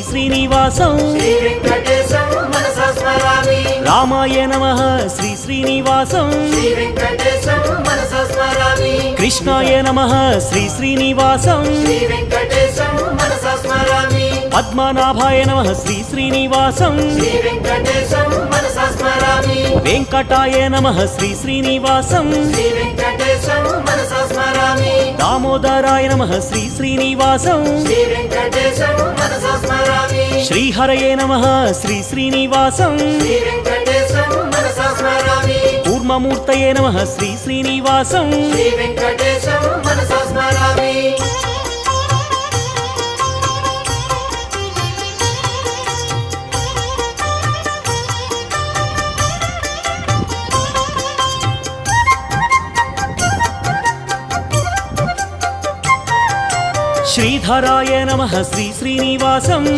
శ్రీనివాసం శ్రీ వెంకటేశం మనసా స్మరామి రామాయ నమః శ్రీ శ్రీనివాసం శ్రీ వెంకటేశం మనసా స్మరామి కృష్ణాయ నమః శ్రీ శ్రీనివాసం శ్రీ వెంకటేశం మనసా స్మరామి పద్మనాభాయ నమః శ్రీ శ్రీనివాసం శ్రీ వెంకటేశం మనసా స్మరామి వెంకటాయ నమః శ్రీ శ్రీనివాసం శ్రీ వెంకటేశం మనసా స్మరామి దామోదరాయ నమః శ్రీ శ్రీనివాసం శ్రీ వెంకటేశం మనసా స్మరామి శ్రీహరయే నమః శ్రీ శ్రీనివాసం శ్రీ వెంకటేశం మనసా స్మరామి కూర్మమూర్తయే నమః శ్రీ శ్రీనివాసం శ్రీ వెంకటేశం మనసా స్మరామి శ్రీధరాయ నమః శ్రీ శ్రీనివాసం శ్రీ